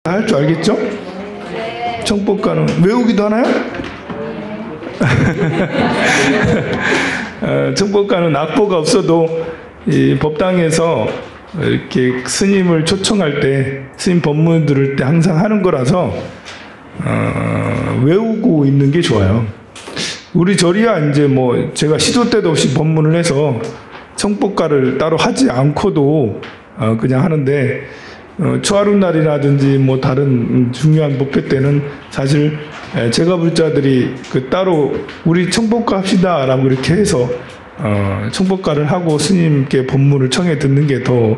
할 줄 알겠죠? 청법가는 외우기도 하나요? 청법가는 악보가 없어도 이 법당에서 이렇게 스님을 초청할 때 스님 법문 들을 때 항상 하는 거라서 외우고 있는 게 좋아요. 우리 절이야 이제 뭐 제가 시도 때도 없이 법문을 해서 청법가를 따로 하지 않고도 그냥 하는데 초하룻날이라든지 뭐 다른 중요한 법회 때는 사실 제가 불자들이 그 따로 우리 청법가 합시다라고 이렇게 해서 청법가를 하고 스님께 법문을 청해 듣는 게 더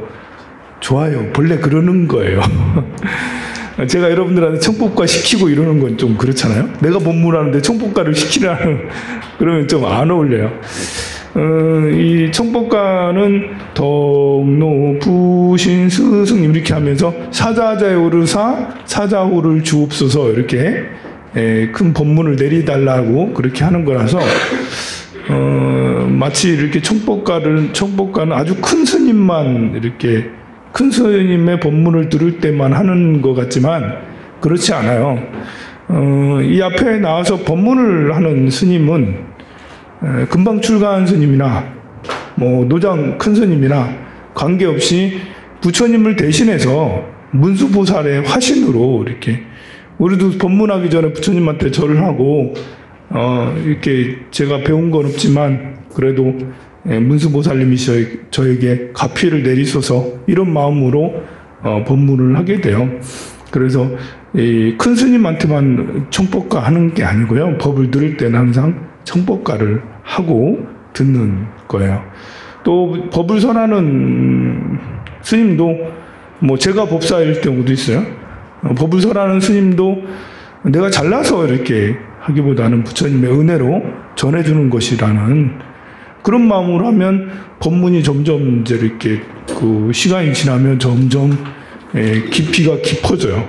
좋아요. 본래 그러는 거예요. 제가 여러분들한테 청법가 시키고 이러는 건 좀 그렇잖아요. 내가 법문하는데 청법가를 시키라는 그러면 좀 안 어울려요. 이 청법가는 덕노 부신 스승님 이렇게 하면서 사자자의 오르사 사자후를 주옵소서 이렇게 큰 법문을 내리달라고 그렇게 하는 거라서 마치 이렇게 청법가는 아주 큰 스님만 이렇게 큰 스님의 법문을 들을 때만 하는 것 같지만 그렇지 않아요. 이 앞에 나와서 법문을 하는 스님은 금방 출가한 스님이나 뭐 노장 큰 스님이나 관계없이 부처님을 대신해서 문수보살의 화신으로 이렇게 우리도 법문하기 전에 부처님한테 절을 하고 이렇게 제가 배운 건 없지만 그래도 문수보살님이 저에게 가피를 내리소서 이런 마음으로 법문을 하게 돼요. 그래서 이 큰 스님한테만 청법가 하는 게 아니고요. 법을 들을 때는 항상 청법가를 하고 듣는 거예요. 또 법을 설하는 스님도 뭐 제가 법사일 경우도 있어요. 법을 설하는 스님도 내가 잘나서 이렇게 하기보다는 부처님의 은혜로 전해주는 것이라는 그런 마음으로 하면 법문이 점점 이제 이렇게 그 시간이 지나면 점점 깊이가 깊어져요.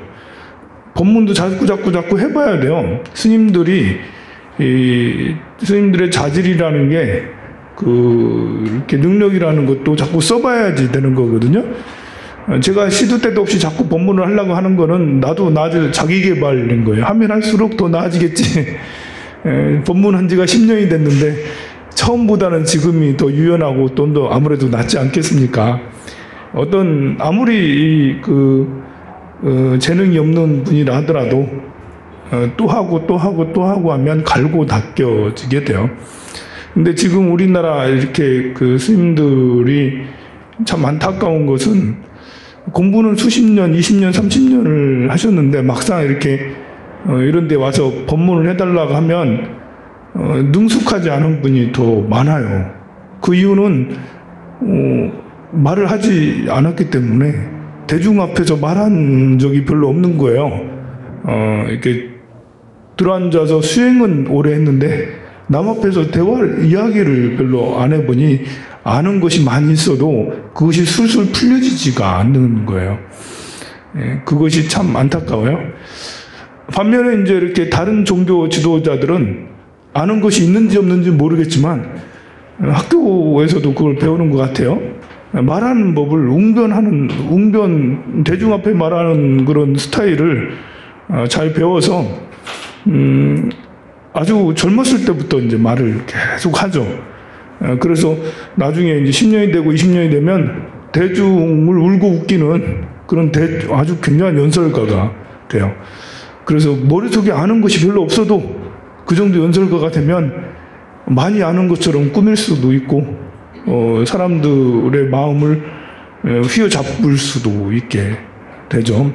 법문도 자꾸 해봐야 돼요. 스님들의 자질이라는 게 이렇게 능력이라는 것도 자꾸 써봐야지 되는 거거든요. 제가 시도 때도 없이 자꾸 법문을 하려고 하는 거는 나도 자기 개발인 거예요. 하면 할수록 더 나아지겠지. 법문한 지가 10년이 됐는데 처음보다는 지금이 더 유연하고 좀 더 아무래도 낫지 않겠습니까? 아무리 재능이 없는 분이라 하더라도 또 하고 하면 갈고 닦여지게 돼요. 근데 지금 우리나라 이렇게 스님들이 참 안타까운 것은 공부는 수십 년, 20년, 30년을 하셨는데 막상 이렇게 이런 데 와서 법문을 해달라고 하면 능숙하지 않은 분이 더 많아요. 그 이유는 말을 하지 않았기 때문에 대중 앞에서 말한 적이 별로 없는 거예요. 이렇게 들어앉아서 수행은 오래 했는데 남 앞에서 이야기를 별로 안 해보니 아는 것이 많이 있어도 그것이 술술 풀려지지가 않는 거예요. 그것이 참 안타까워요. 반면에 이제 이렇게 다른 종교 지도자들은 아는 것이 있는지 없는지 모르겠지만 학교에서도 그걸 배우는 것 같아요. 말하는 법을 대중 앞에 말하는 그런 스타일을 잘 배워서 아주 젊었을 때부터 이제 말을 계속 하죠. 그래서 나중에 이제 10년이 되고 20년이 되면 대중을 울고 웃기는 그런 아주 굉장한 연설가가 돼요. 그래서 머릿속에 아는 것이 별로 없어도 그 정도 연설가가 되면 많이 아는 것처럼 꾸밀 수도 있고 사람들의 마음을 휘어잡을 수도 있게 되죠.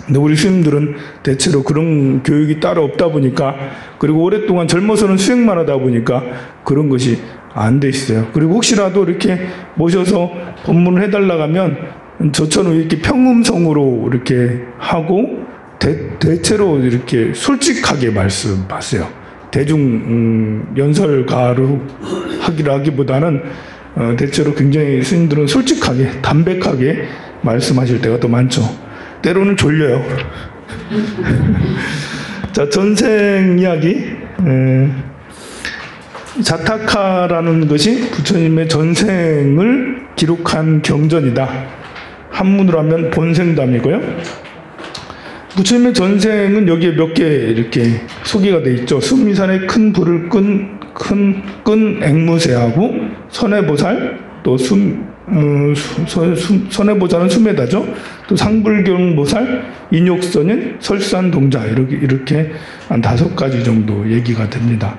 근데 우리 스님들은 대체로 그런 교육이 따로 없다 보니까 그리고 오랫동안 젊어서는 수행만 하다 보니까 그런 것이 안 돼 있어요. 그리고 혹시라도 이렇게 모셔서 법문을 해달라고 하면 저처럼 이렇게 평음성으로 이렇게 하고 대체로 이렇게 솔직하게 말씀하세요. 대중 연설가로 하기보다는 대체로 굉장히 스님들은 솔직하게 담백하게 말씀하실 때가 더 많죠. 때로는 졸려요. 자, 전생 이야기. 자타카라는 것이 부처님의 전생을 기록한 경전이다. 한문으로 하면 본생담이고요. 부처님의 전생은 여기에 몇 개 이렇게 소개가 돼 있죠. 수미산에 큰 불을 끈 앵무새하고 선해보살, 또 선해보살은 수메다죠. 또 상불경보살, 인욕선인, 설산동자 이렇게 한 5가지 정도 얘기가 됩니다.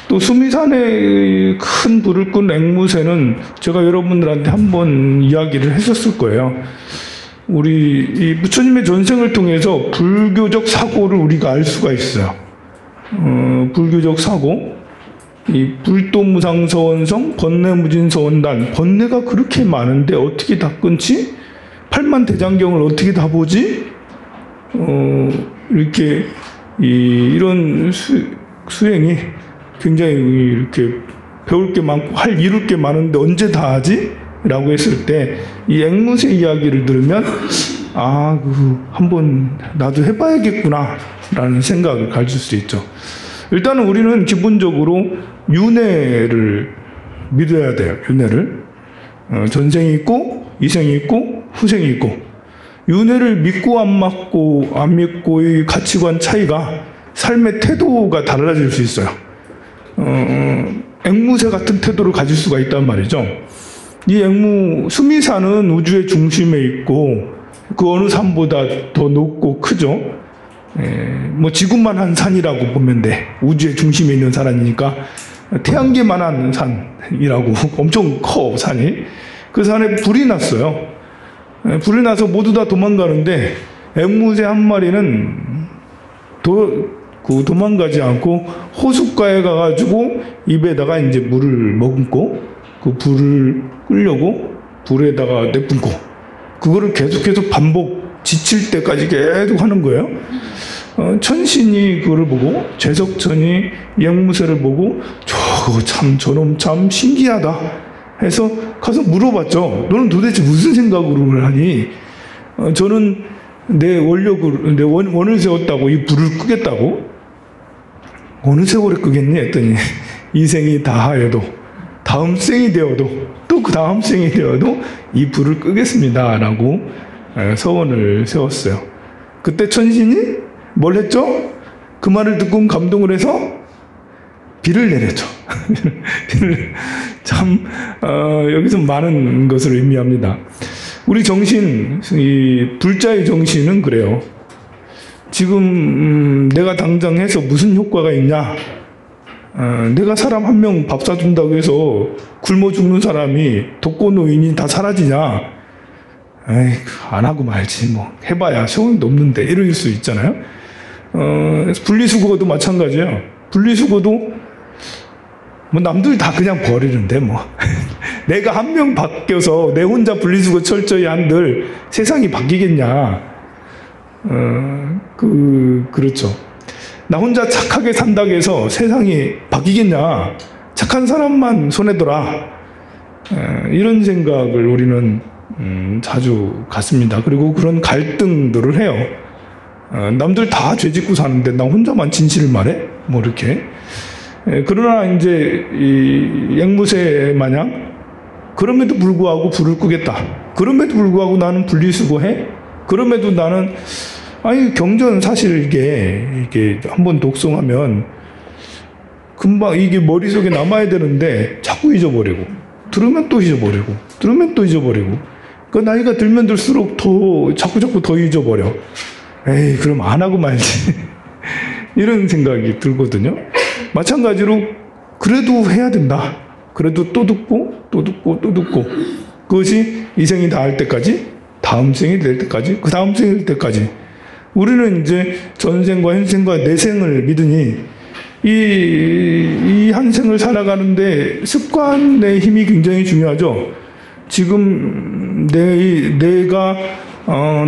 또 수미산에 큰 불을 끈 앵무새는 제가 여러분들한테 한번 이야기를 했었을 거예요. 우리 이 부처님의 전생을 통해서 불교적 사고를 우리가 알 수가 있어요. 불교적 사고, 이 불도무상서원성, 번뇌무진서원단, 번뇌가 그렇게 많은데 어떻게 다 끊지? 팔만대장경을 어떻게 다 보지? 이렇게 이런 수행이 굉장히 이렇게 배울 게 많고 이룰 게 많은데 언제 다 하지? 라고 했을 때 이 앵무새 이야기를 들으면 한번 나도 해봐야겠구나 라는 생각을 가질 수 있죠. 일단은 우리는 기본적으로 윤회를 믿어야 돼요. 윤회를. 전생이 있고 이생이 있고 후생이 있고, 윤회를 믿고 안 믿고의 가치관 차이가 삶의 태도가 달라질 수 있어요. 앵무새 같은 태도를 가질 수가 있단 말이죠. 이 수미산은 우주의 중심에 있고 그 어느 산보다 더 높고 크죠. 뭐 지구만 한 산이라고 보면 돼. 우주의 중심에 있는 산이니까 태양계만한 산이라고 엄청 커 산이. 그 산에 불이 났어요. 불이 나서 모두 다 도망가는데 앵무새 한 마리는 도망가지 않고 호숫가에 가가지고 입에다가 이제 물을 머금고 그 불을 끄려고 불에다가 내뿜고 그거를 계속해서 지칠 때까지 계속 하는 거예요. 천신이 그거를 보고, 제석천이 이 앵무새를 보고 저놈 참 신기하다 해서 가서 물어봤죠. 너는 도대체 무슨 생각으로 하니? 저는 내 원을 세웠다고 이 불을 끄겠다고? 어느 세월에 끄겠니? 했더니 이 생이 다하여도 다음 생이 되어도 또 그 다음 생이 되어도 이 불을 끄겠습니다 라고 서원을 세웠어요. 그때 천신이 뭘 했죠? 그 말을 듣고 감동을 해서 비를 내렸죠. 참 여기서 많은 것을 의미합니다. 우리 정신, 이 불자의 정신은 그래요. 지금 내가 당장 해서 무슨 효과가 있냐? 내가 사람 한 명 밥 사준다고 해서 굶어 죽는 사람이 독거노인이 다 사라지냐? 안 하고 말지 뭐 해봐야 소용도 없는데 이럴 수 있잖아요. 분리수거도 마찬가지예요. 분리수거도 뭐 남들 다 그냥 버리는데 뭐 내가 한 명 바뀌어서 내 혼자 분리수거 철저히 한들 세상이 바뀌겠냐? 그렇죠. 나 혼자 착하게 산다고 해서 세상이 바뀌겠냐? 착한 사람만 손해더라. 이런 생각을 우리는 자주 갖습니다. 그리고 그런 갈등들을 해요. 남들 다 죄짓고 사는데 나 혼자만 진실을 말해? 뭐 이렇게. 그러나 이제 이 앵무새 마냥 그럼에도 불구하고 불을 끄겠다. 그럼에도 불구하고 나는 분리수거해? 그럼에도 나는 경전 사실 이게 한번 독송하면 금방 이게 머릿속에 남아야 되는데 자꾸 잊어버리고, 들으면 또 잊어버리고, 들으면 또 잊어버리고, 그 나이가 들면 들수록 자꾸 더 잊어버려. 그럼 안 하고 말지. 이런 생각이 들거든요. 마찬가지로 그래도 해야 된다. 그래도 또 듣고 그것이 이 생이 다 할 때까지, 다음 생이 될 때까지, 그 다음 생이 될 때까지. 우리는 이제 전생과 현생과 내생을 믿으니 이 한 생을 살아가는데 습관의 힘이 굉장히 중요하죠. 지금 내가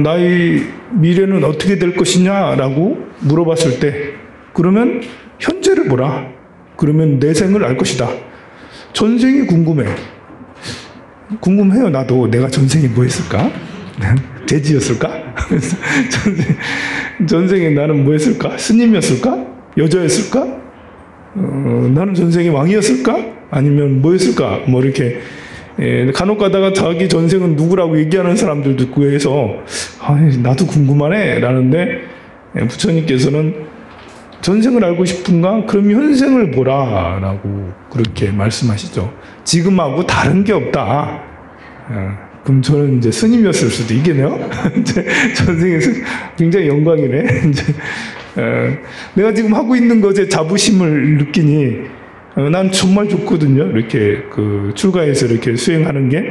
나의 미래는 어떻게 될 것이냐라고 물어봤을 때, 그러면 현재를 보라. 그러면 내생을 알 것이다. 전생이 궁금해요. 나도 내가 전생에 뭐 했을까? 돼지였을까? 전생에 나는 뭐 했을까? 스님이었을까? 여자였을까? 나는 전생에 왕이었을까? 아니면 뭐였을까? 뭐 이렇게 간혹 가다가 자기 전생은 누구라고 얘기하는 사람들도 있고 해서 나도 궁금하네 라는데 부처님께서는 전생을 알고 싶은가? 그럼 현생을 보라 라고 그렇게 말씀하시죠. 지금하고 다른 게 없다. 그럼 저는 이제 스님이었을 수도 있겠네요. 전생에서 굉장히 영광이네. 내가 지금 하고 있는 것에 자부심을 느끼니 난 정말 좋거든요. 이렇게 출가해서 이렇게 수행하는 게.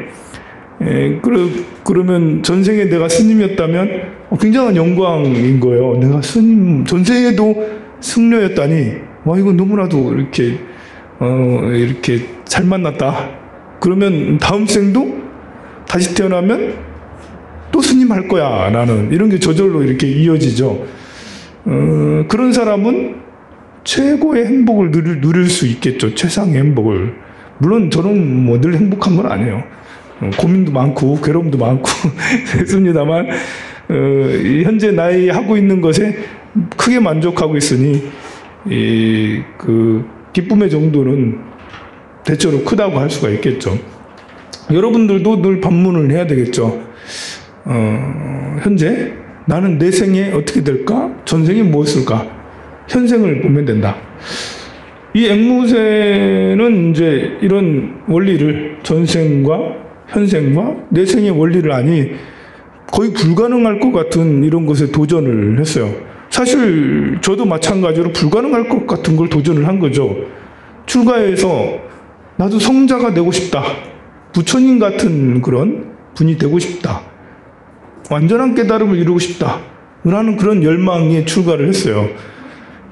그러면 전생에 내가 스님이었다면 굉장한 영광인 거예요. 내가 스님, 전생에도 승려였다니, 이거 너무나도 이렇게 잘 만났다. 그러면 다음 생도 다시 태어나면 또 스님 할 거야. 라는 이런 게 저절로 이렇게 이어지죠. 그런 사람은 최고의 행복을 누릴 수 있겠죠. 최상의 행복을. 물론 저는 늘 행복한 건 아니에요. 고민도 많고 괴로움도 많고 했습니다만 현재 나이 하고 있는 것에 크게 만족하고 있으니 기쁨의 정도는 대체로 크다고 할 수가 있겠죠. 여러분들도 늘 반문을 해야 되겠죠. 현재 나는 내 생에 어떻게 될까? 전생에 무엇일까? 현생을 보면 된다. 이 앵무새는 이제 이런 원리를 전생과 현생과 내생의 원리를 아니 거의 불가능할 것 같은 이런 것에 도전을 했어요. 사실 저도 마찬가지로 불가능할 것 같은 걸 도전을 한 거죠. 출가해서 나도 성자가 되고 싶다. 부처님 같은 그런 분이 되고 싶다. 완전한 깨달음을 이루고 싶다. 라는 그런 열망에 출가를 했어요.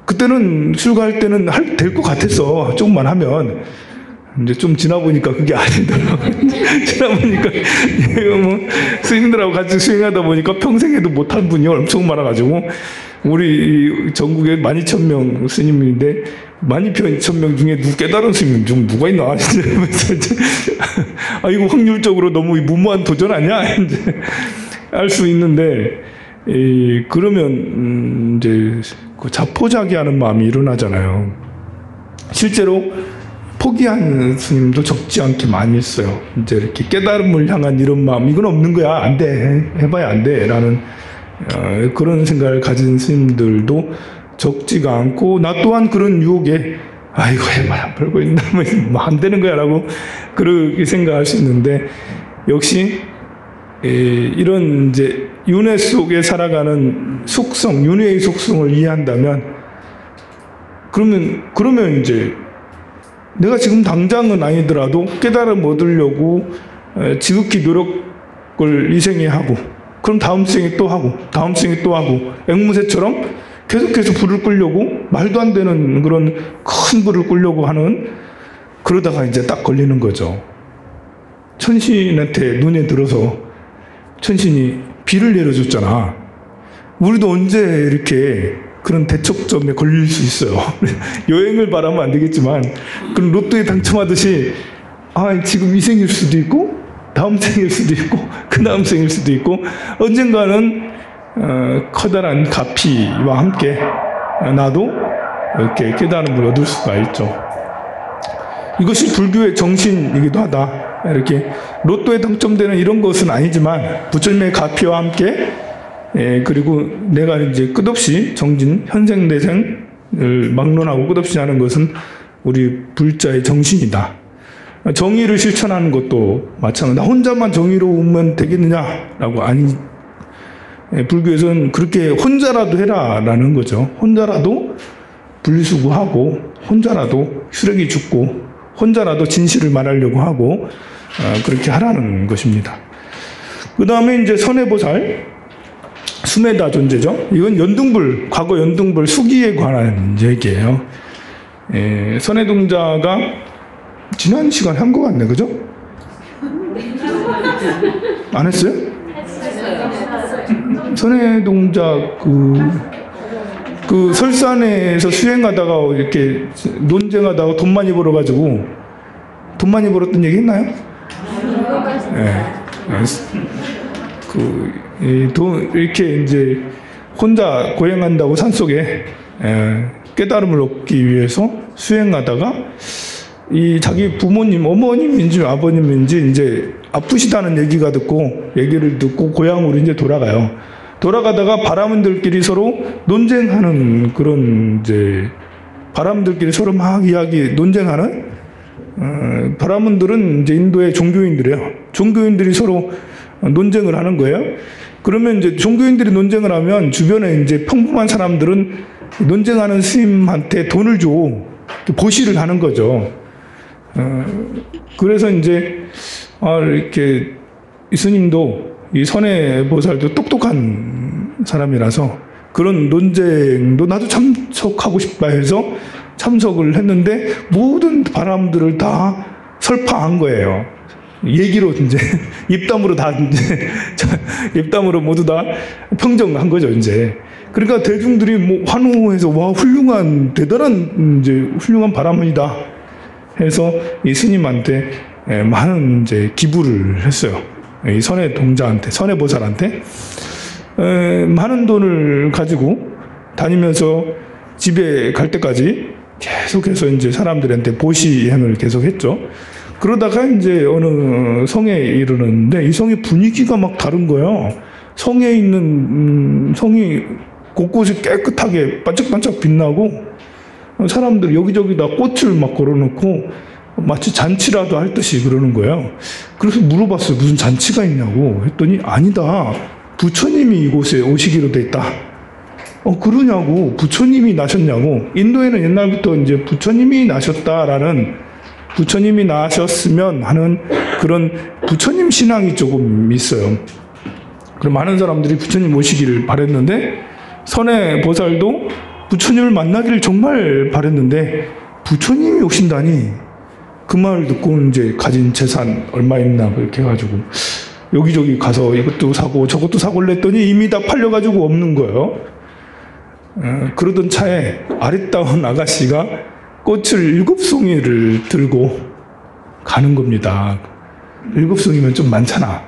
그때는 출가할 때는 될 것 같았어. 조금만 하면. 이제 좀 지나보니까 그게 아니더라고요. 지나보니까 스님들하고 같이 수행하다 보니까 평생에도 못한 분이 엄청 많아가지고 우리 전국에 12,000명 스님인데 12,000명 중에 깨달은 스님 중 누가 있나? 이거 확률적으로 너무 무모한 도전 아니야? 이제 알 수 있는데 그러면 이제 자포자기하는 마음이 일어나잖아요. 실제로 포기한 스님도 적지 않게 많이 있어요. 이제 이렇게 깨달음을 향한 이런 마음, 이건 없는 거야. 안 돼. 해봐야 안 돼. 라는 그런 생각을 가진 스님들도 적지가 않고, 나 또한 그런 유혹에, 이거 해봐야 별거 있나? 뭐 안 되는 거야. 라고 그렇게 생각할 수 있는데, 역시, 이런 이제 윤회 속에 살아가는 속성, 윤회의 속성을 이해한다면, 그러면 이제 내가 지금 당장은 아니더라도 깨달음 얻으려고 지극히 노력을 이 생에 하고, 그럼 다음 생에 또 하고, 다음 생에 또 하고, 앵무새처럼 계속해서 불을 끌려고, 말도 안 되는 그런 큰 불을 끌려고 하는, 그러다가 이제 딱 걸리는 거죠. 천신한테 눈에 들어서 천신이 비를 내려줬잖아. 우리도 언제 이렇게 그런 대척점에 걸릴 수 있어요. 여행을 바라면 안 되겠지만, 그런 로또에 당첨하듯이, 지금 이 생일 수도 있고, 다음 생일 수도 있고, 그 다음 생일 수도 있고, 언젠가는, 커다란 가피와 함께 나도 이렇게 깨달음을 얻을 수가 있죠. 이것이 불교의 정신이기도 하다. 이렇게 로또에 당첨되는 이런 것은 아니지만, 부처님의 가피와 함께 그리고 내가 이제 끝없이 정진, 현생, 내생을 막론하고 끝없이 하는 것은 우리 불자의 정신이다. 정의를 실천하는 것도 마찬가지다. 나 혼자만 정의로우면 되겠느냐라고 아니, 불교에서는 그렇게 혼자라도 해라라는 거죠. 혼자라도 분리수거하고, 혼자라도 쓰레기 줍고, 혼자라도 진실을 말하려고 하고, 그렇게 하라는 것입니다. 그 다음에 이제 선해보살, 수메다 존재죠. 이건 연등불, 과거 연등불 수기에 관한 얘기예요. 선해동자가 지난 시간에 한 것 같네, 그죠? 안 했어요? 선해동자 그 설산에서 수행하다가 이렇게 논쟁하다가 돈 많이 벌어가지고 돈 많이 벌었던 얘기 했나요? 이렇게 이제 혼자 고행한다고 산속에 깨달음을 얻기 위해서 수행하다가 이 자기 부모님, 어머님인지 아버님인지 이제 아프시다는 얘기를 듣고 고향으로 이제 돌아가요. 돌아가다가 바람들끼리 서로 논쟁하는 그런 이제 바람들끼리 서로 막 논쟁하는 바라문들은 이제 인도의 종교인들이에요. 종교인들이 서로 논쟁을 하는 거예요. 그러면 이제 종교인들이 논쟁을 하면 주변에 이제 평범한 사람들은 논쟁하는 스님한테 돈을 줘 보시를 하는 거죠. 그래서 이제 이렇게 이 스님도 이 선해보살도 똑똑한 사람이라서 그런 논쟁도 나도 참석하고 싶다 해서 참석을 했는데 모든 바람들을 다 설파한 거예요. 얘기로 이제 입담으로 입담으로 모두 다 평정한 거죠, 이제. 그러니까 대중들이 뭐 환호해서 와 훌륭한 대단한 이제 훌륭한 바람이다 해서 이 스님한테 많은 이제 기부를 했어요. 이 선해보살한테 많은 돈을 가지고 다니면서 집에 갈 때까지 계속해서 이제 사람들한테 보시행을 계속했죠. 그러다가 이제 어느 성에 이르는데 이 성의 분위기가 막 다른 거예요. 성에 있는 성이 곳곳이 깨끗하게 반짝반짝 빛나고 사람들 여기저기다 꽃을 막 걸어놓고 마치 잔치라도 할 듯이 그러는 거예요. 그래서 물어봤어요. 무슨 잔치가 있냐고 했더니 아니다. 부처님이 이곳에 오시기로 돼 있다. 그러냐고. 부처님이 나셨냐고. 인도에는 옛날부터 이제 부처님이 나셨으면 하는 그런 부처님 신앙이 조금 있어요. 그럼 많은 사람들이 부처님 오시기를 바랬는데 선해보살도 부처님을 만나기를 정말 바랬는데 부처님이 오신다니 그 말을 듣고 이제 가진 재산 얼마 있나 그렇게 해가지고 여기저기 가서 이것도 사고 저것도 사고 했더니 이미 다 팔려가지고 없는 거예요. 그러던 차에 아리따운 아가씨가 꽃을 7송이를 들고 가는 겁니다. 7송이면 좀 많잖아.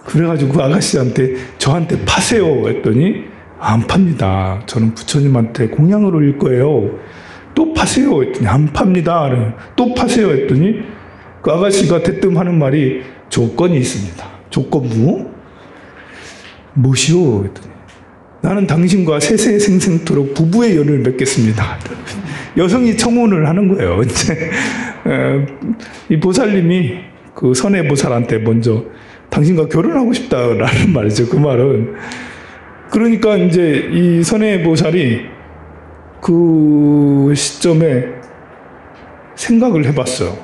그래가지고 그 아가씨한테 저한테 파세요 했더니 안 팝니다. 저는 부처님한테 공양을 올릴 거예요. 또 파세요 했더니 안 팝니다. 또 파세요 했더니 그 아가씨가 대뜸 하는 말이 조건이 있습니다. 조건부? 무엇이요? 했더니 나는 당신과 세세생생토록 부부의 연을 맺겠습니다. 여성이 청혼을 하는 거예요. 이제 이 보살님이 그 선해보살한테 먼저 당신과 결혼하고 싶다라는 말이죠. 그 말은 그러니까 이제 이 선해보살이 그 시점에 생각을 해봤어요.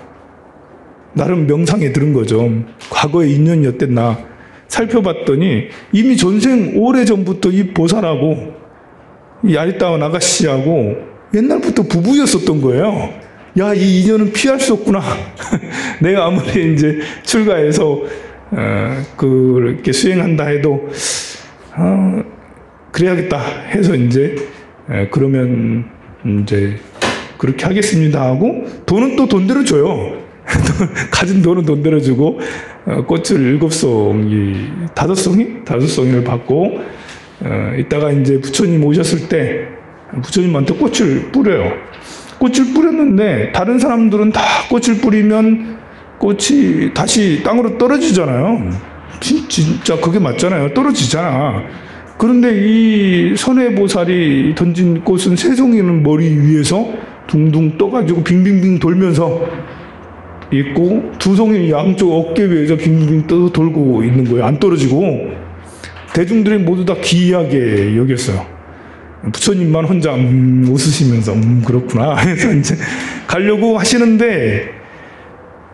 나름 명상에 들은 거죠. 과거의 인연이 어땠나 살펴봤더니 이미 전생 오래전부터 이 보살하고 이 아리따운 아가씨하고 옛날부터 부부였었던 거예요. 야, 이 인연은 피할 수 없구나. 내가 아무리 이제 출가해서 그렇게 수행한다 해도 그래야겠다 해서 이제 그러면 이제 그렇게 하겠습니다 하고 돈은 또 돈대로 줘요. 가진 돈은 돈대로 주고 꽃을 7송이, 5송이를 받고 이따가 이제 부처님 오셨을 때 부처님한테 꽃을 뿌려요. 꽃을 뿌렸는데 다른 사람들은 다 꽃을 뿌리면 꽃이 다시 땅으로 떨어지잖아요. 진짜 그게 맞잖아요. 떨어지잖아. 그런데 이 선해보살이 던진 꽃은 3송이는 머리 위에서 둥둥 떠가지고 빙빙빙 돌면서 있고 2송이 양쪽 어깨 위에서 빙빙 떠 돌고 있는 거예요. 안 떨어지고 대중들이 모두 다 기이하게 여겼어요. 부처님만 혼자 웃으시면서 그렇구나 해서 이제 가려고 하시는데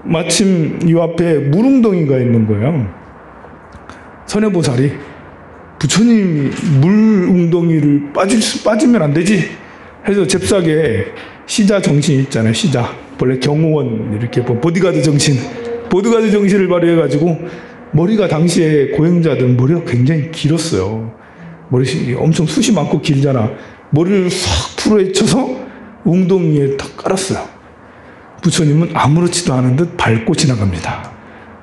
마침 이 앞에 물웅덩이가 있는 거예요. 선해보살이 부처님 물웅덩이를 빠지면 안 되지 해서 잽싸게 시자 정신 있잖아요. 시자 원래 경호원 이렇게 보디가드 정신을 발휘해가지고 머리가 당시에 고행자들은 머리가 굉장히 길었어요. 머리 엄청 숱이 많고 길잖아. 머리를 싹 풀어헤쳐서 웅덩이에 딱 깔았어요. 부처님은 아무렇지도 않은 듯 밟고 지나갑니다.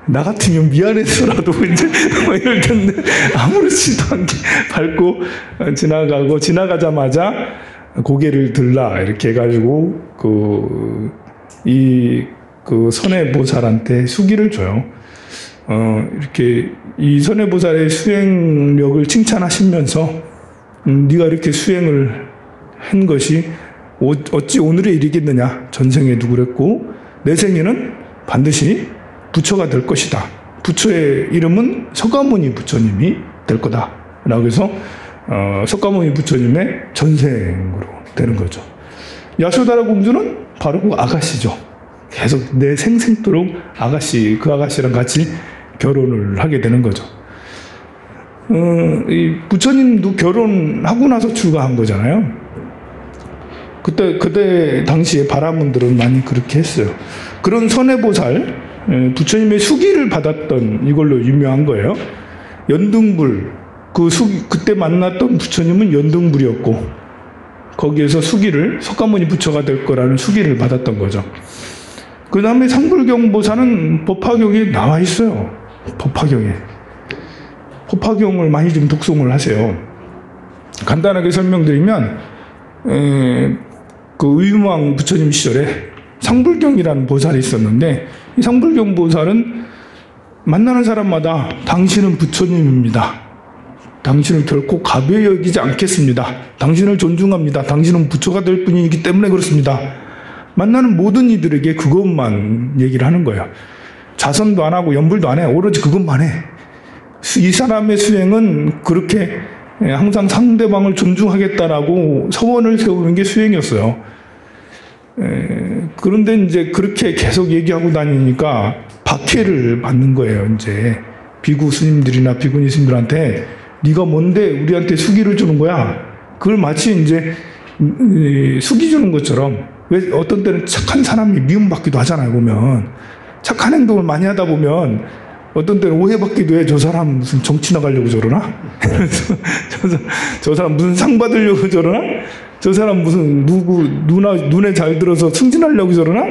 나 같으면 미안해서라도 이제 뭐 이럴 텐데 아무렇지도 않게 밟고 지나가고 지나가자마자 고개를 들라 이렇게 해가지고 그 그 선해보살한테 수기를 줘요. 이렇게 이 선해보살의 수행력을 칭찬하시면서 네가 이렇게 수행을 한 것이 어찌 오늘에 이르겠느냐. 전생에도 그랬고 내 생에는 반드시 부처가 될 것이다. 부처의 이름은 석가모니 부처님이 될 거다. 라고 해서 석가모니 부처님의 전생으로 되는 거죠. 야소다라 공주는 바로 그 아가씨죠. 계속 내 생생토록 그 아가씨랑 같이 결혼을 하게 되는 거죠. 이 부처님도 결혼하고 나서 출가한 거잖아요. 그때 당시에 바라문들은 많이 그렇게 했어요. 그런 선해보살, 부처님의 수기를 받았던 이걸로 유명한 거예요. 연등불, 그때 만났던 부처님은 연등불이었고, 거기에서 수기를, 석가모니 부처가 될 거라는 수기를 받았던 거죠. 그 다음에 상불경보살은 법화경에 나와 있어요. 법화경을 많이 좀 독송을 하세요. 간단하게 설명드리면, 그 의유망 부처님 시절에 상불경이라는 보살이 있었는데, 이 상불경 보살은 만나는 사람마다 당신은 부처님입니다. 당신을 결코 가벼이 여기지 않겠습니다. 당신을 존중합니다. 당신은 부처가 될 뿐이기 때문에 그렇습니다. 만나는 모든 이들에게 그것만 얘기를 하는 거예요. 자선도 안 하고 연불도 안 해. 오로지 그것만 해. 이 사람의 수행은 그렇게 항상 상대방을 존중하겠다라고 서원을 세우는 게 수행이었어요. 그런데 이제 그렇게 계속 얘기하고 다니니까 박해를 받는 거예요. 이제 비구 스님들이나 비구니 스님들한테 네가 뭔데 우리한테 수기를 주는 거야? 그걸 마치 이제 수기 주는 것처럼, 왜 어떤 때는 착한 사람이 미움받기도 하잖아요. 보면 착한 행동을 많이 하다 보면 어떤 때는 오해받기도 해. 저 사람 무슨 정치 나가려고 저러나? 저 사람 무슨 상 받으려고 저러나? 저 사람 무슨 눈에 잘 들어서 승진하려고 저러나?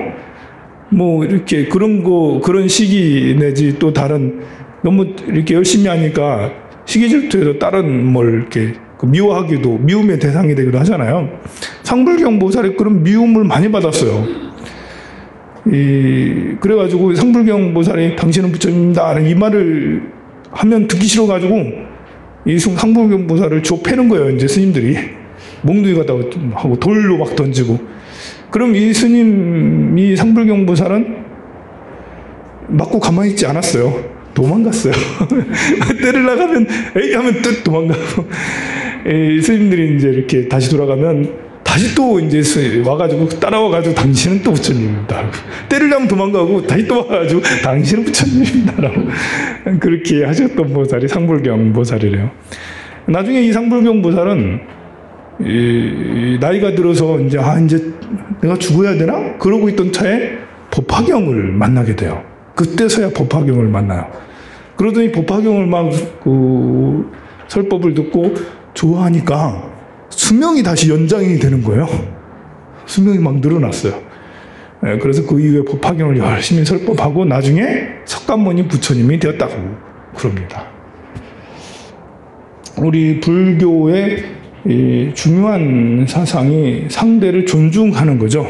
뭐 이렇게 그런 시기 내지 또 다른 너무 이렇게 열심히 하니까 시기 질투해서 다른 뭘 이렇게 미워하기도, 미움의 대상이 되기도 하잖아요. 상불경 보살이 그런 미움을 많이 받았어요. 그래가지고 상불경 보살이 당신은 부처님이다 이 말을 하면 듣기 싫어가지고 이 상불경 보살을 줘 패는 거예요. 이제 스님들이 몽둥이 갖다 하고 돌로 막 던지고. 그럼 이 스님이 상불경 보살은 맞고 가만히 있지 않았어요. 도망갔어요. 때리려고 하면 에이 하면 뚝 도망가고, 스님들이 이제 이렇게 다시 돌아가면 다시 또 이제 와가지고 따라와가지고 당신은 또 부처님입니다. 때리려면 도망가고 다시 또 와가지고 당신은 부처님입니다라고 그렇게 하셨던 보살이 상불경 보살이래요. 나중에 이 상불경 보살은 나이가 들어서 이제 내가 죽어야 되나? 그러고 있던 차에 법화경을 만나게 돼요. 그때서야 법화경을 만나요. 그러더니 법화경을 막 설법을 듣고 좋아하니까 수명이 다시 연장이 되는 거예요. 수명이 막 늘어났어요. 그래서 그 이후에 법화경을 열심히 설법하고 나중에 석가모니 부처님이 되었다고 그럽니다. 우리 불교의 중요한 사상이 상대를 존중하는 거죠.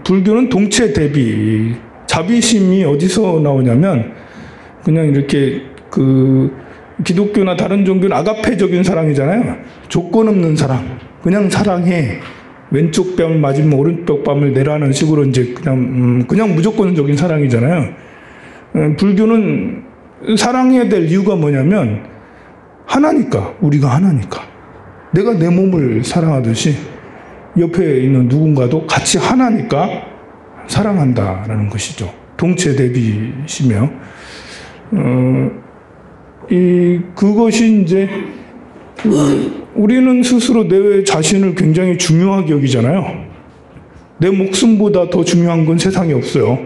불교는 동체 대비, 자비심이 어디서 나오냐면 그냥 이렇게 기독교나 다른 종교는 아가페적인 사랑이잖아요. 조건 없는 사랑, 그냥 사랑해. 왼쪽 뺨을 맞으면 오른쪽 뺨을 내라는 식으로 이제 그냥 무조건적인 사랑이잖아요. 불교는 사랑해야 될 이유가 뭐냐면 하나니까, 우리가 하나니까. 내가 내 몸을 사랑하듯이 옆에 있는 누군가도 같이 하나니까 사랑한다라는 것이죠. 동체 대비시며, 그것이 이제, 우리는 스스로 내 자신을 굉장히 중요하게 여기잖아요. 내 목숨보다 더 중요한 건 세상에 없어요.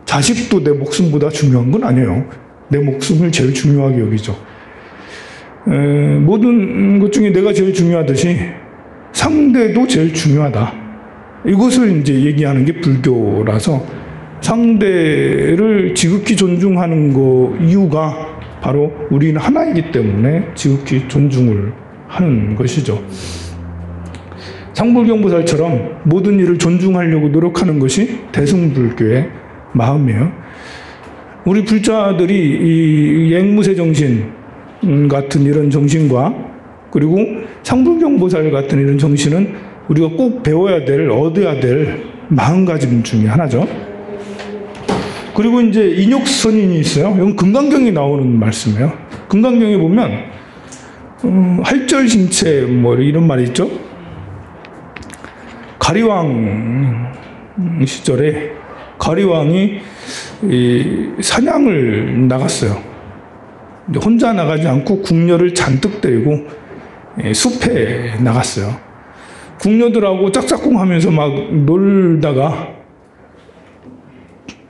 자식도 내 목숨보다 중요한 건 아니에요. 내 목숨을 제일 중요하게 여기죠. 모든 것 중에 내가 제일 중요하듯이 상대도 제일 중요하다. 이것을 이제 얘기하는 게 불교라서 상대를 지극히 존중하는 이유가 바로 우리는 하나이기 때문에 지극히 존중을 하는 것이죠. 상불경보살처럼 모든 일을 존중하려고 노력하는 것이 대승불교의 마음이에요. 우리 불자들이 이 앵무새 정신 같은 이런 정신과 그리고 상불경보살 같은 이런 정신은 우리가 꼭 배워야 될, 얻어야 될 마음가짐 중에 하나죠. 그리고 이제 인욕선인이 있어요. 이건 금강경에 나오는 말씀이에요. 금강경에 보면 할절신체 뭐 이런 말이 있죠. 가리왕 시절에 가리왕이 사냥을 나갔어요. 혼자 나가지 않고 궁녀를 잔뜩 데리고 숲에 나갔어요. 궁녀들하고 짝짝꿍 하면서 막 놀다가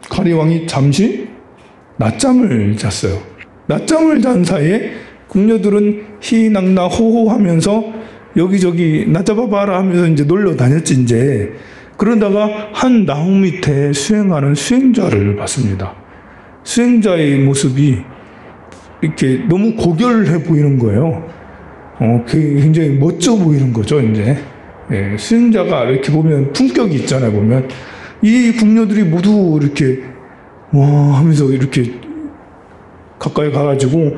가리왕이 잠시 낮잠을 잤어요. 낮잠을 잔 사이에 궁녀들은 희낙낙 호호 하면서 여기저기 나 잡아봐라 하면서 이제 놀러 다녔지, 이제. 그러다가 한 나무 밑에 수행하는 수행자를 봤습니다. 수행자의 모습이 이렇게 너무 고결해 보이는 거예요. 굉장히 멋져 보이는 거죠, 이제. 예, 수행자가 이렇게 보면 품격이 있잖아요, 보면. 이 궁녀들이 모두 이렇게, 와, 하면서 이렇게 가까이 가가지고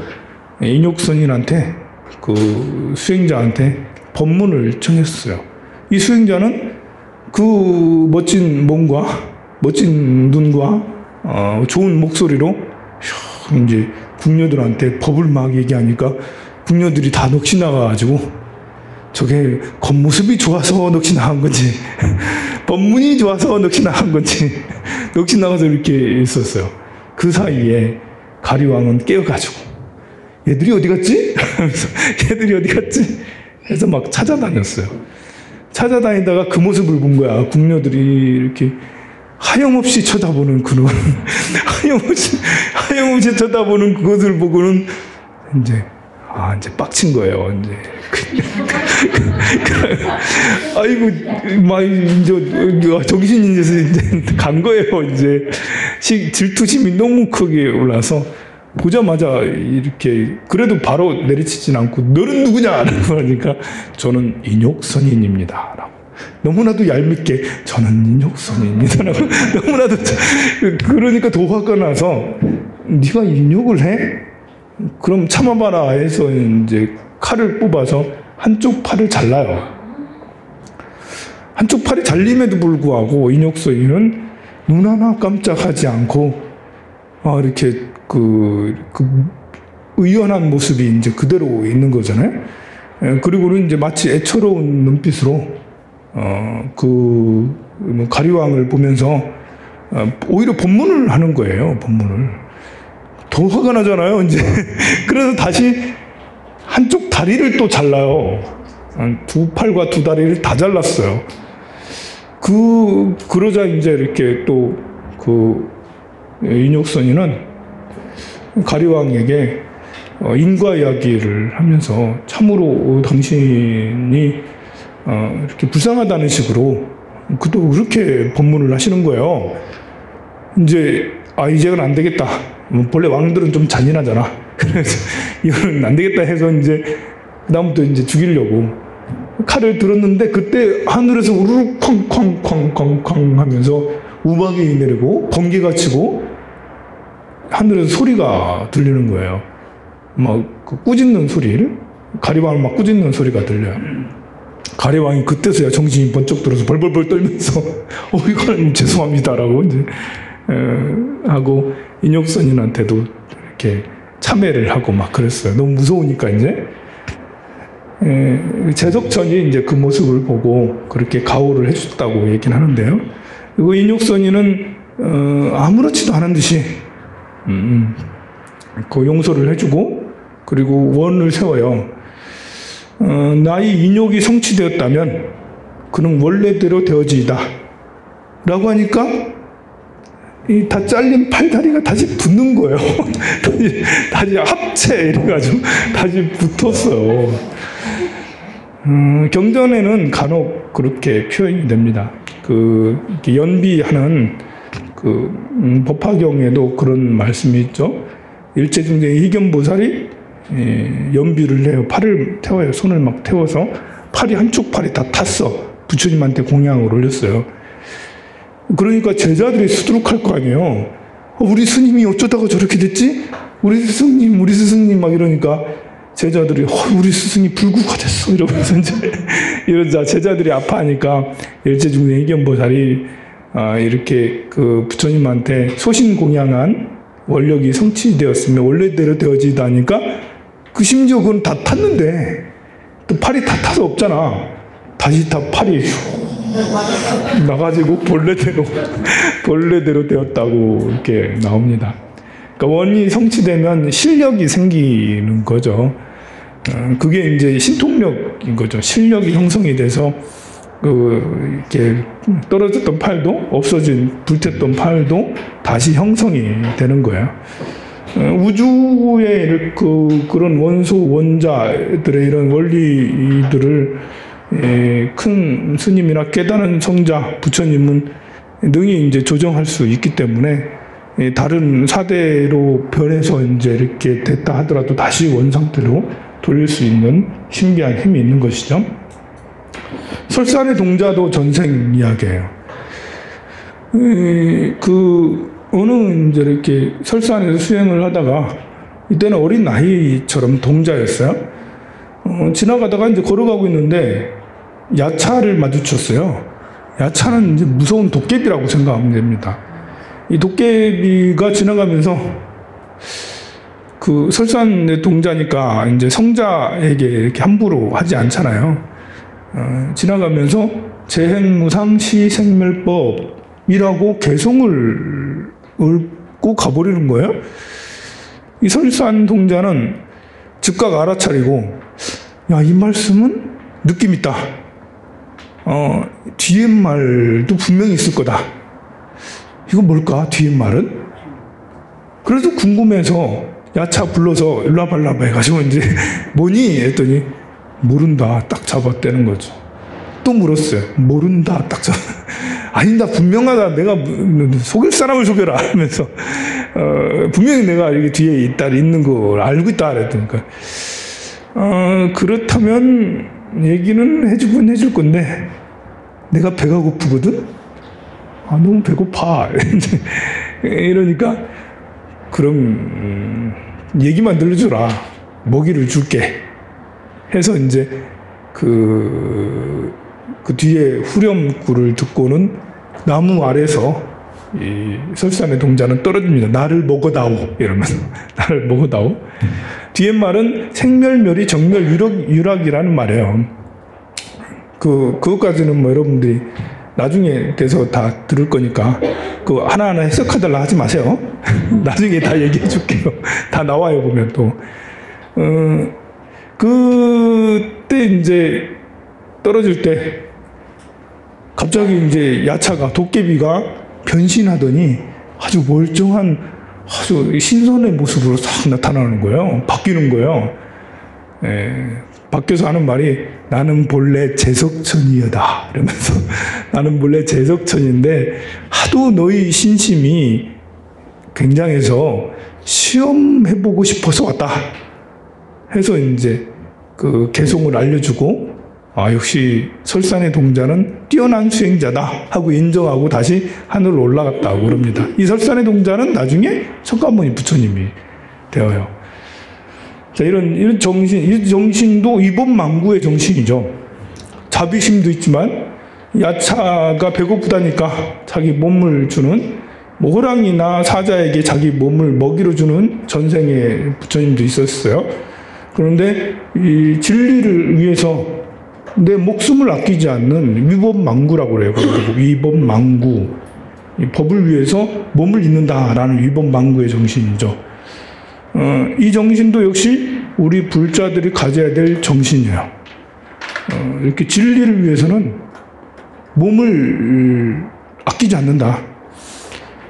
인욕선인한테, 그 수행자한테 법문을 청했어요. 이 수행자는 그 멋진 몸과, 멋진 눈과, 좋은 목소리로, 이제 궁녀들한테 법을 막 얘기하니까 궁녀들이 다 넋이 나가가지고 저게 겉모습이 좋아서 넋이 나간 건지 법문이 좋아서 넋이 나간 건지 넋이 나가서 이렇게 있었어요. 그 사이에 가리왕은 깨어가지고 얘들이 어디 갔지? 얘들이 어디 갔지? 해서 막 찾아다녔어요. 찾아다니다가 그 모습을 본 거야. 궁녀들이 이렇게 하염없이 쳐다보는 그런 하염없이 쳐다보는 그것을 보고는 이제 이제 빡친 거예요. 이제 아이고 막 이제 정신이 이제 간 거예요. 이제 질투심이 너무 크게 올라서 보자마자 이렇게 그래도 바로 내리치진 않고 너는 누구냐? 그러니까 저는 인욕선인입니다. 라고. 너무나도 얄밉게 저는 인욕선인입니다. 라고. 너무나도 그러니까 더 화가 나서 네가 인욕을 해? 그럼 참아봐라 해서 이제 칼을 뽑아서 한쪽 팔을 잘라요. 한쪽 팔이 잘림에도 불구하고 인욕선인은 눈 하나 깜짝하지 않고 이렇게 그 의연한 모습이 이제 그대로 있는 거잖아요. 그리고는 이제 마치 애처로운 눈빛으로 가리왕을 보면서 오히려 법문을 하는 거예요. 법문을. 더 화가 나잖아요, 이제. 그래서 다시 한쪽 다리를 또 잘라요. 두 팔과 두 다리를 다 잘랐어요. 그러자 이제 이렇게 또 인욕선인은 가리왕에게 인과 이야기를 하면서 참으로 당신이 이렇게 불쌍하다는 식으로 그도 그렇게 법문을 하시는 거예요. 이제 이제는 안 되겠다. 본래 왕들은 좀 잔인하잖아. 그래서 이거는 안 되겠다 해서 이제 그다음부터 이제 죽이려고 칼을 들었는데 그때 하늘에서 우르르 쾅쾅쾅쾅쾅 하면서 우박이 내리고 번개가 치고 하늘에서 소리가 들리는 거예요. 막 꾸짖는 소리를 가리왕을 막 꾸짖는 소리가 들려요. 가리왕이 그때서야 정신이 번쩍 들어서 벌벌벌 떨면서 이거는 죄송합니다라고 이제 하고 인욕선인한테도 이렇게 참회를 하고 막 그랬어요. 너무 무서우니까 이제 제석천이 이제 그 모습을 보고 그렇게 가호를 해줬다고 얘기는 하는데요. 그리고 인욕선인은 아무렇지도 않은 듯이 그 용서를 해주고 그리고 원을 세워요. 나의 인욕이 성취되었다면 그는 원래대로 되어지이다 라고 하니까 이 다 잘린 팔다리가 다시 붙는 거예요. 다시 합체 이래가지고 다시 붙었어요. 경전에는 간혹 그렇게 표현이 됩니다. 이렇게 연비하는 법화경에도 그런 말씀이 있죠. 일제중생의 희견보살이 연비를 해요. 팔을 태워요. 손을 막 태워서 팔이 한쪽 팔이 다 탔어. 부처님한테 공양을 올렸어요. 그러니까 제자들이 수두룩할 거 아니에요. 우리 스님이 어쩌다가 저렇게 됐지? 우리 스승님 막 이러니까 제자들이 우리 스승이 불구가 됐어 이러면서 이제 이러자 제자들이 아파하니까 일제중생의견보살이 이렇게 그 부처님한테 소신 공양한 원력이 성취되었으면 원래대로 되어지다 하니까 그 심지어 그건 다 탔는데 또 팔이 다 타서 없잖아. 다시 다 팔이 나가지고 본래대로 되었다고 이렇게 나옵니다. 그러니까 원이 성취되면 실력이 생기는 거죠. 그게 이제 신통력인 거죠. 실력이 형성이 돼서 이렇게 떨어졌던 팔도 없어진 불탔던 팔도 다시 형성이 되는 거예요. 우주의 그런 원소 원자들의 이런 원리들을 큰 스님이나 깨달은 성자 부처님은 능히 이제 조정할 수 있기 때문에 다른 사대로 변해서 이제 이렇게 됐다 하더라도 다시 원상태로 돌릴 수 있는 신비한 힘이 있는 것이죠. 설산의 동자도 전생 이야기예요. 어느 이제 이렇게 설산에서 수행을 하다가 이때는 어린 나이처럼 동자였어요. 지나가다가 이제 걸어가고 있는데 야차를 마주쳤어요. 야차는 이제 무서운 도깨비라고 생각하면 됩니다. 이 도깨비가 지나가면서 그 설산의 동자니까 이제 성자에게 이렇게 함부로 하지 않잖아요. 지나가면서 재행무상 시생멸법이라고 개송을 읊고 가버리는 거예요. 이 설산 동자는 즉각 알아차리고, 야, 이 말씀은 느낌 있다. 뒤에 말도 분명히 있을 거다. 이거 뭘까? 뒤에 말은? 그래도 궁금해서 야차 불러서 일로 와봐 해가지고 이제 뭐니? 했더니 모른다. 딱 잡아떼는 거죠. 또 물었어요. 모른다. 딱 잡아. 아니, 나 분명하다. 내가 속일 사람을 속여라. 하면서, 분명히 내가 여기 뒤에 있는 걸 알고 있다. 그랬더니까, 그렇다면 얘기는 해주긴 해줄 건데, 내가 배가 고프거든? 너무 배고파. 이러니까, 그럼, 얘기만 들려줘라. 먹이를 줄게. 해서 이제, 그 뒤에 후렴구를 듣고는 나무 아래서 이 설산의 동자는 떨어집니다. 나를 먹어다오. 이러면서. 나를 먹어다오. 뒤에 말은 생멸멸이 정멸 유락이라는 말이에요. 그것까지는 뭐 여러분들이 나중에 돼서 다 들을 거니까 하나하나 해석하달라 하지 마세요. 나중에 다 얘기해 줄게요. 다 나와요, 보면 또. 그때 이제 떨어질 때 갑자기 이제 야차가 도깨비가 변신하더니 아주 멀쩡한 아주 신선의 모습으로 싹 나타나는 거예요. 바뀌는 거예요. 밖에서 하는 말이 나는 본래 제석천이여다 이러면서 나는 본래 제석천인데 하도 너희 신심이 굉장해서 시험해보고 싶어서 왔다 해서 이제 그 개송을 알려주고 역시 설산의 동자는 뛰어난 수행자다 하고 인정하고 다시 하늘로 올라갔다고 그럽니다. 이 설산의 동자는 나중에 석가모니 부처님이 되어요. 자, 이런 정신, 이 정신도 이법망구의 정신이죠. 자비심도 있지만 야차가 배고프다니까 자기 몸을 주는 호랑이나 사자에게 자기 몸을 먹이로 주는 전생의 부처님도 있었어요. 그런데 이 진리를 위해서 내 목숨을 아끼지 않는 위법망구라고 그래요. 위법망구. 이 법을 위해서 몸을 잇는다라는 위법망구의 정신이죠. 이 정신도 역시 우리 불자들이 가져야 될 정신이에요. 이렇게 진리를 위해서는 몸을 아끼지 않는다.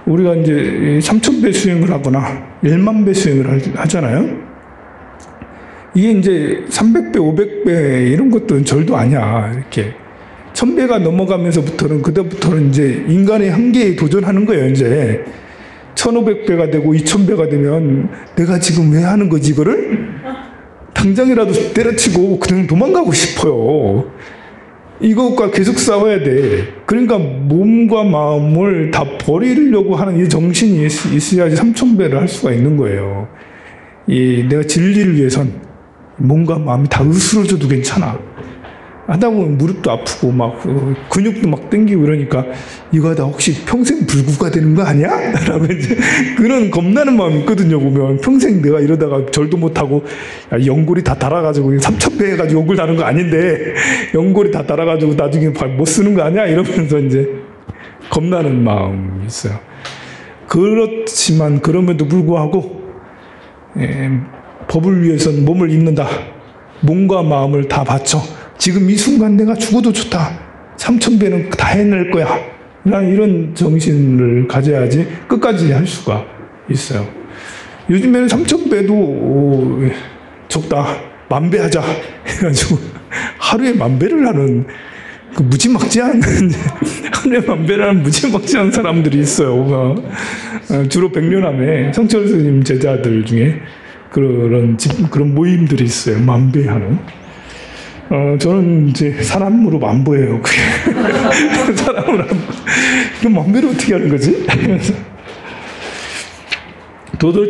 우리가 이제 3000배 수행을 하거나 10000배 수행을 하잖아요. 이게 이제 300배, 500배 이런 것들은 절도 아니야. 이렇게 1000배가 넘어가면서부터는 그때부터는 이제 인간의 한계에 도전하는 거예요. 이제 1500배가 되고 2000배가 되면 내가 지금 왜 하는 거지 이거를? 당장이라도 때려치고 그냥 도망가고 싶어요. 이것과 계속 싸워야 돼. 그러니까 몸과 마음을 다 버리려고 하는 이 정신이 있어야지 3000배를 할 수가 있는 거예요. 내가 진리를 위해선 몸과 마음이 다 으스러져도 괜찮아. 하다 보면 무릎도 아프고 막 근육도 막 땡기고 이러니까 이거 하다 혹시 평생 불구가 되는 거 아니야? 라고 이제 그런 겁나는 마음이 있거든요. 보면 평생 내가 이러다가 절도 못하고 연골이 다 닳아가지고 3000배 해가지고 연골 다는 거 아닌데 연골이 다 닳아가지고 나중에 못 쓰는 거 아니야? 이러면서 이제 겁나는 마음이 있어요. 그렇지만 그럼에도 불구하고 법을 위해서는 몸을 잇는다. 몸과 마음을 다 바쳐. 지금 이 순간 내가 죽어도 좋다. 3000배는 다 해낼 거야. 난 이런 정신을 가져야지 끝까지 할 수가 있어요. 요즘에는 3000배도 적다. 10,000배 하자. 해가지고 하루에 10,000배를 하는 그 무지막지한 하루에 10,000배를 하는 무지막지한 사람들이 있어요. 주로 백년암에 성철 스님 제자들 중에 그런 모임들이 있어요. 10,000배 하는. 저는 이제 사람으로 안 보여요. 그게. 사람으로 안 보여. 그럼 10,000배를 어떻게 하는 거지? 도들